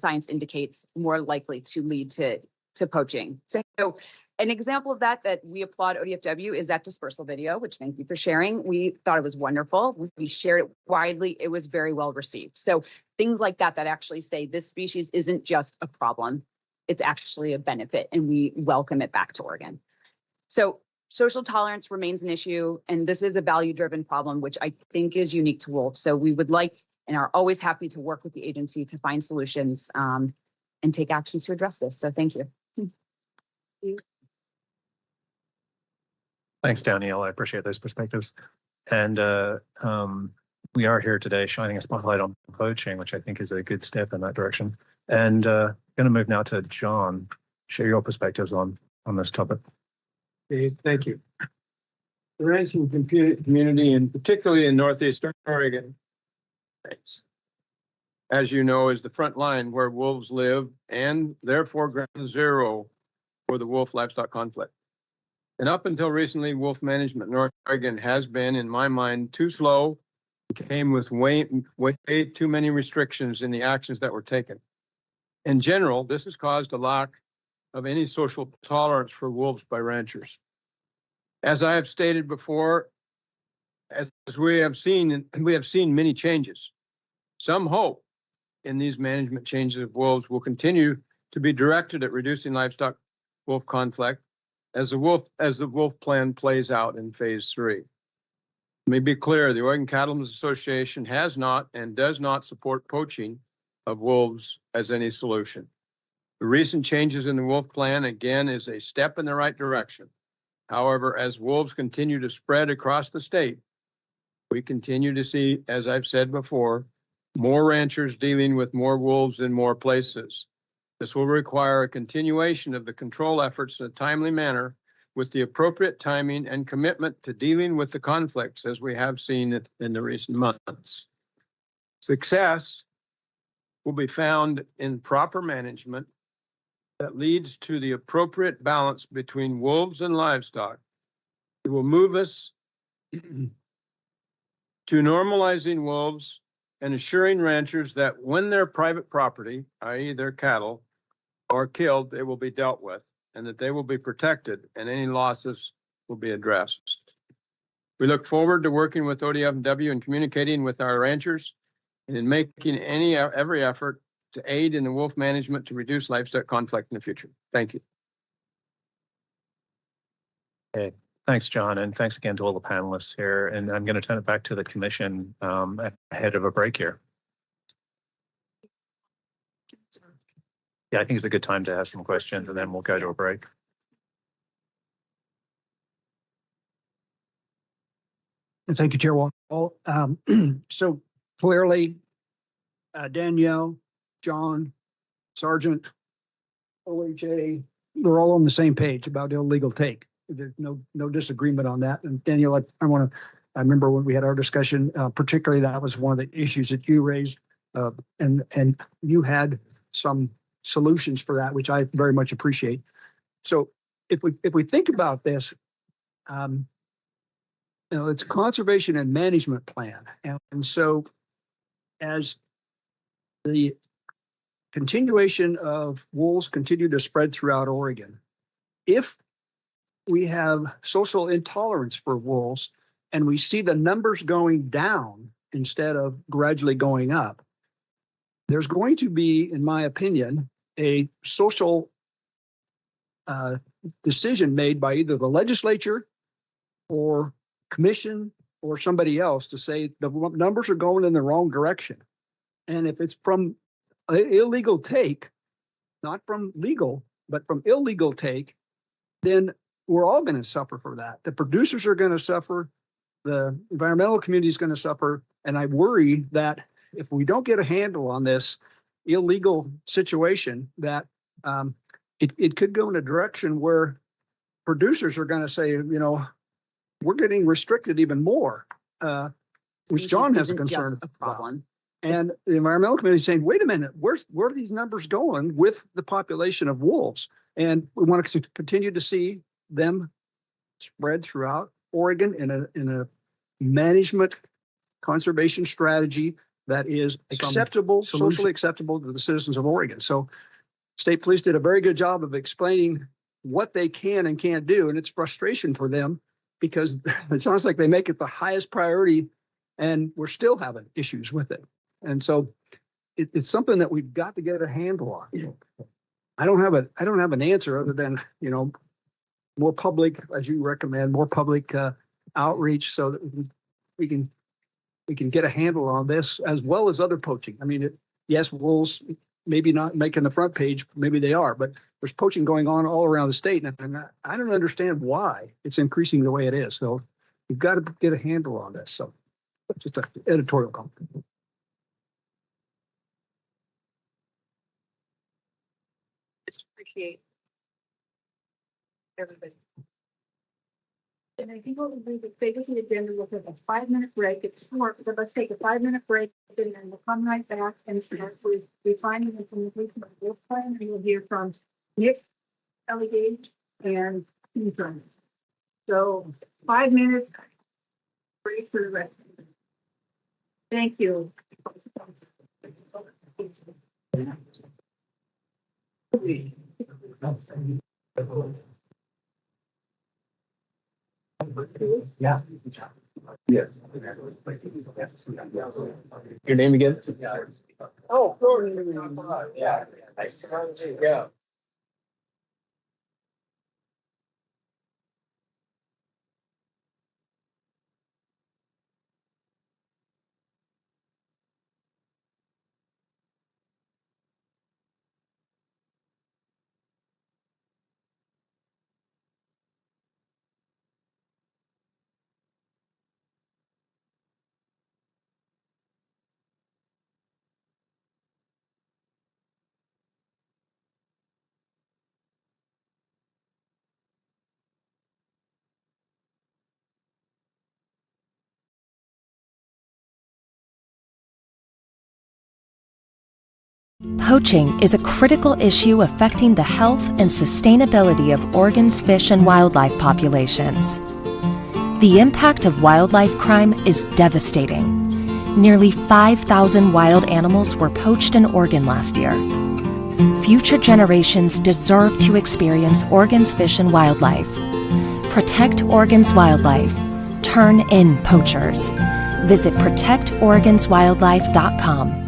science indicates more likely to lead to poaching. So an example of that we applaud ODFW is that dispersal video, which thank you for sharing. We thought it was wonderful. We shared it widely. It was very well received. So things like that actually say this species isn't just a problem, it's actually a benefit, and we welcome it back to Oregon. So social tolerance remains an issue, and this is a value-driven problem, which I think is unique to wolves. So we would like and are always happy to work with the agency to find solutions and take actions to address this. So thank you. Thanks, Danielle. I appreciate those perspectives. And we are here today shining a spotlight on poaching, which I think is a good step in that direction. And going to move now to John. Share your perspectives on this topic. Okay, thank you. The ranching community, and particularly in Northeastern Oregon, as you know, is the front line where wolves live and therefore ground zero for the wolf livestock conflict. And up until recently, wolf management in North Oregon has been, in my mind, too slow. It came with way too many restrictions in the actions that were taken. In general, this has caused a lack of any social tolerance for wolves by ranchers. As I have stated before, as we have seen many changes. Some hope in these management changes of wolves will continue to be directed at reducing livestock wolf conflict as the wolf plan plays out in phase 3. Let me be clear, the Oregon Cattlemen's Association has not and does not support poaching of wolves as any solution. The recent changes in the wolf plan, again, is a step in the right direction. However, as wolves continue to spread across the state, we continue to see, as I've said before, more ranchers dealing with more wolves in more places. This will require a continuation of the control efforts in a timely manner with the appropriate timing and commitment to dealing with the conflicts as we have seen in the recent months. Success will be found in proper management that leads to the appropriate balance between wolves and livestock. It will move us to normalizing wolves and assuring ranchers that when their private property, i.e. their cattle, are killed, they will be dealt with and that they will be protected and any losses will be addressed. We look forward to working with ODFW and communicating with our ranchers and in making every effort to aid in the wolf management to reduce livestock conflict in the future. Thank you. Okay. Thanks, John, and thanks again to all the panelists here. And I'm going to turn it back to the commission ahead of a break here. Yeah, I think it's a good time to ask some questions, and then we'll go to a break. Thank you, Chair Wall. So clearly, Danielle, John, Sergeant, OHA, we're all on the same page about illegal take. There's no disagreement on that. And Danielle, I remember when we had our discussion, particularly that was one of the issues that you raised, and you had some solutions for that, which I very much appreciate. So if we think about this, it's a conservation and management plan, and so as the continuation of wolves continue to spread throughout Oregon, if we have social intolerance for wolves and we see the numbers going down instead of gradually going up, there's going to be, in my opinion, a social decision made by either the legislature or commission or somebody else to say the numbers are going in the wrong direction. And if it's from illegal take, not from legal, but from illegal take, then we're all going to suffer for that. The producers are going to suffer, the environmental community is going to suffer, and I worry that if we don't get a handle on this illegal situation, that it could go in a direction where producers are going to say, we're getting restricted even more, which John has a concern about. And the environmental community is saying, wait a minute, where are these numbers going with the population of wolves? And we want to continue to see them spread throughout Oregon in a management conservation strategy that is Some acceptable, solution. socially acceptable to the citizens of Oregon. So state police did a very good job of explaining what they can and can't do. And it's frustration for them because it sounds like they make it the highest priority and we're still having issues with it. And so it's something that we've got to get a handle on. I don't have an answer other than, more public, as you recommend, more public outreach so that we can get a handle on this as well as other poaching. I mean, yes, wolves maybe not making the front page, maybe they are, but there's poaching going on all around the state. And I don't understand why it's increasing the way it is. So we've got to get a handle on this. So that's just an editorial comment. Just appreciate everybody. And I think what we'll do is stay with the agenda. We'll take a 5-minute break. It's short, but let's take a 5-minute break and then we'll come right back and start with refining the implementation of this plan. And you'll hear from Nick, Ellie Gage, and Tim Burns. So 5 minutes break for the rest. Thank you. Yeah. Yes. Your name again? Oh, yeah. Yeah. Poaching is a critical issue affecting the health and sustainability of Oregon's fish and wildlife populations. The impact of wildlife crime is devastating. Nearly 5,000 wild animals were poached in Oregon last year. Future generations deserve to experience Oregon's fish and wildlife. Protect Oregon's wildlife. Turn in poachers. Visit protectoregonswildlife.com.